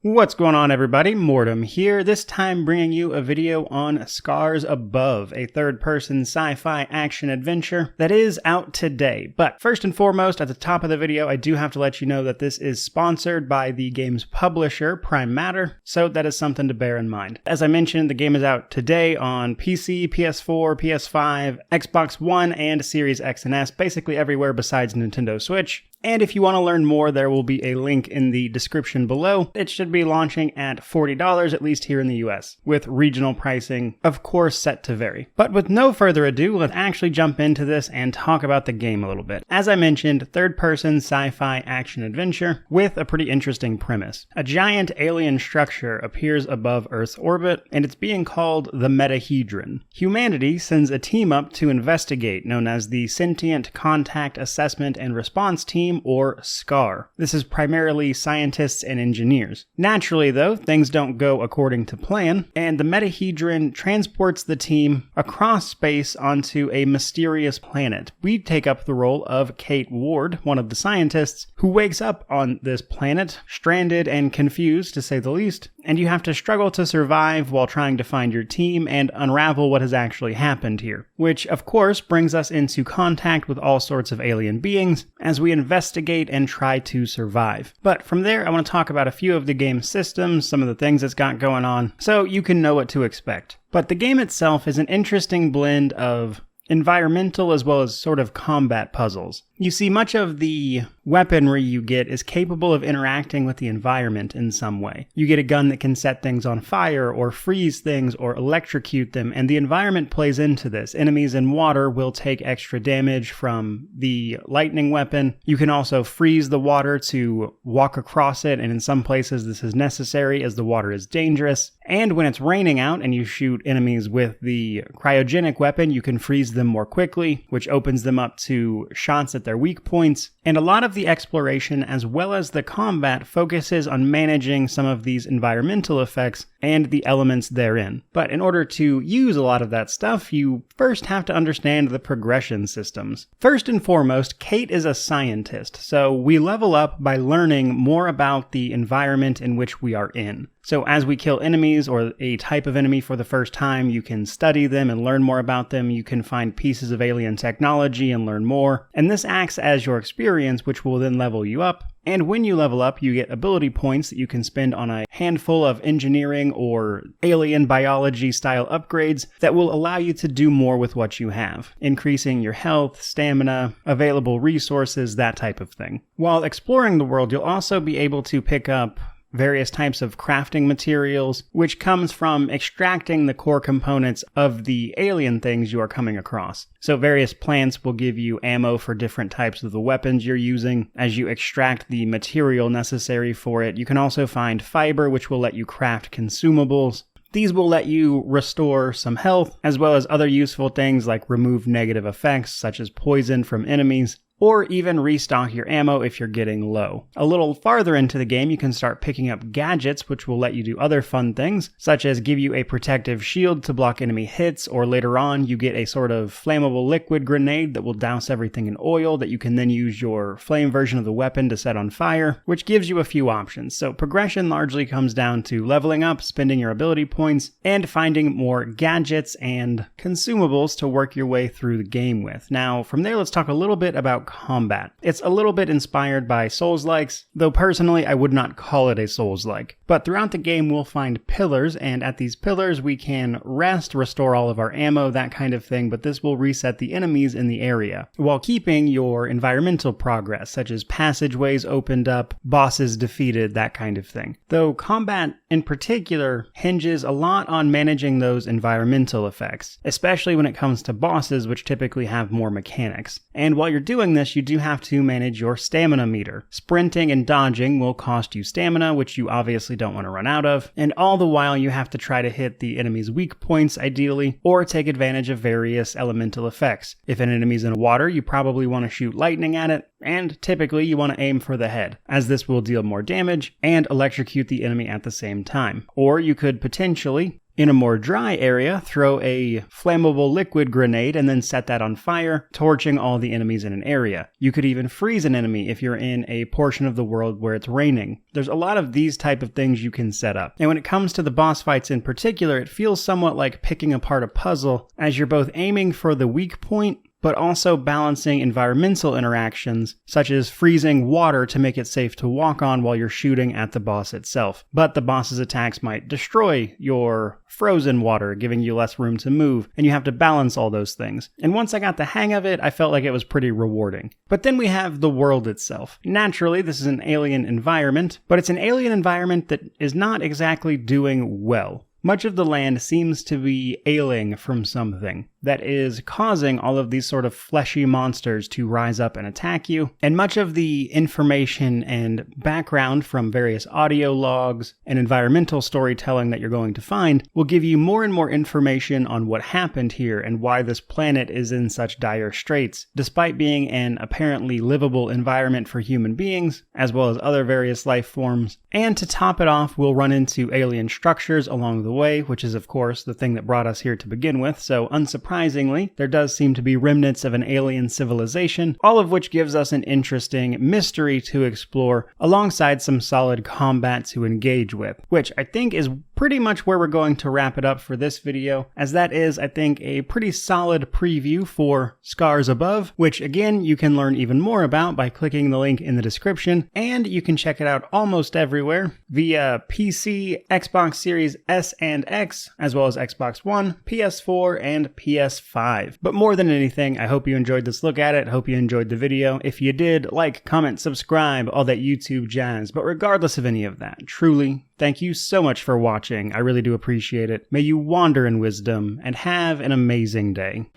What's going on, everybody? Mortem here, this time bringing you a video on Scars Above, a third-person sci-fi action-adventure that is out today. But first and foremost, at the top of the video, I do have to let you know that this is sponsored by the game's publisher, Prime Matter, so that is something to bear in mind. As I mentioned, the game is out today on PC, PS4, PS5, Xbox One, and Series X and S, basically everywhere besides Nintendo Switch. And if you want to learn more, there will be a link in the description below. It should be launching at $40, at least here in the US, with regional pricing, of course, set to vary. But with no further ado, let's actually jump into this and talk about the game a little bit. As I mentioned, third-person sci-fi action-adventure with a pretty interesting premise. A giant alien structure appears above Earth's orbit, and it's being called the Metahedron. Humanity sends a team up to investigate, known as the Sentient Contact Assessment and Response Team, or SCAR. This is primarily scientists and engineers. Naturally, though, things don't go according to plan, and the Metahedron transports the team across space onto a mysterious planet. We take up the role of Kate Ward, one of the scientists, who wakes up on this planet, stranded and confused, to say the least, and you have to struggle to survive while trying to find your team and unravel what has actually happened here. Which, of course, brings us into contact with all sorts of alien beings as we investigate and try to survive. But from there, I want to talk about a few of the game's systems, some of the things it's got going on, so you can know what to expect. But the game itself is an interesting blend of environmental as well as sort of combat puzzles. You see, much of the weaponry you get is capable of interacting with the environment in some way. You get a gun that can set things on fire or freeze things or electrocute them, and the environment plays into this. Enemies in water will take extra damage from the lightning weapon. You can also freeze the water to walk across it, and in some places this is necessary as the water is dangerous. And when it's raining out and you shoot enemies with the cryogenic weapon, you can freeze them more quickly, which opens them up to shots at their weak points. And a lot of the exploration as well as the combat focuses on managing some of these environmental effects and the elements therein. But in order to use a lot of that stuff, you first have to understand the progression systems. First and foremost, Kate is a scientist, so we level up by learning more about the environment in which we are in. So as we kill enemies or a type of enemy for the first time, you can study them and learn more about them. You can find pieces of alien technology and learn more. And this acts as your experience, which will then level you up. And when you level up, you get ability points that you can spend on a handful of engineering or alien biology style upgrades that will allow you to do more with what you have, increasing your health, stamina, available resources, that type of thing. While exploring the world, you'll also be able to pick up various types of crafting materials, which comes from extracting the core components of the alien things you are coming across. So various plants will give you ammo for different types of the weapons you're using as you extract the material necessary for it. You can also find fiber, which will let you craft consumables. These will let you restore some health, as well as other useful things like remove negative effects, such as poison from enemies, or even restock your ammo if you're getting low. A little farther into the game, you can start picking up gadgets, which will let you do other fun things, such as give you a protective shield to block enemy hits, or later on, you get a sort of flammable liquid grenade that will douse everything in oil that you can then use your flame version of the weapon to set on fire, which gives you a few options. So progression largely comes down to leveling up, spending your ability points, and finding more gadgets and consumables to work your way through the game with. Now, from there, let's talk a little bit about combat. It's a little bit inspired by Souls-likes, though personally I would not call it a Souls-like. But throughout the game we'll find pillars, and at these pillars we can rest, restore all of our ammo, that kind of thing, but this will reset the enemies in the area, while keeping your environmental progress, such as passageways opened up, bosses defeated, that kind of thing. Though combat in particular hinges a lot on managing those environmental effects, especially when it comes to bosses, which typically have more mechanics. And while you're doing this, you do have to manage your stamina meter. Sprinting and dodging will cost you stamina, which you obviously don't want to run out of, and all the while you have to try to hit the enemy's weak points ideally, or take advantage of various elemental effects. If an enemy's in water, you probably want to shoot lightning at it, and typically you want to aim for the head, as this will deal more damage and electrocute the enemy at the same time. Or you could potentially In a more dry area, throw a flammable liquid grenade and then set that on fire, torching all the enemies in an area. You could even freeze an enemy if you're in a portion of the world where it's raining. There's a lot of these type of things you can set up. And when it comes to the boss fights in particular, it feels somewhat like picking apart a puzzle, as you're both aiming for the weak point, but also balancing environmental interactions, such as freezing water to make it safe to walk on while you're shooting at the boss itself. But the boss's attacks might destroy your frozen water, giving you less room to move, and you have to balance all those things. And once I got the hang of it, I felt like it was pretty rewarding. But then we have the world itself. Naturally, this is an alien environment, but it's an alien environment that is not exactly doing well. Much of the land seems to be ailing from something that is causing all of these sort of fleshy monsters to rise up and attack you. And much of the information and background from various audio logs and environmental storytelling that you're going to find will give you more and more information on what happened here and why this planet is in such dire straits, despite being an apparently livable environment for human beings, as well as other various life forms. And to top it off, we'll run into alien structures along the way, which is of course the thing that brought us here to begin with, so unsurprisingly, there does seem to be remnants of an alien civilization, all of which gives us an interesting mystery to explore, alongside some solid combat to engage with, which I think is pretty much where we're going to wrap it up for this video, as that is, I think, a pretty solid preview for Scars Above, which again, you can learn even more about by clicking the link in the description, and you can check it out almost everywhere via PC, Xbox Series S and X, as well as Xbox One, PS4, and PS5. But more than anything, I hope you enjoyed this look at it, hope you enjoyed the video. If you did, like, comment, subscribe, all that YouTube jazz. But regardless of any of that, truly, thank you so much for watching. I really do appreciate it. May you wander in wisdom and have an amazing day.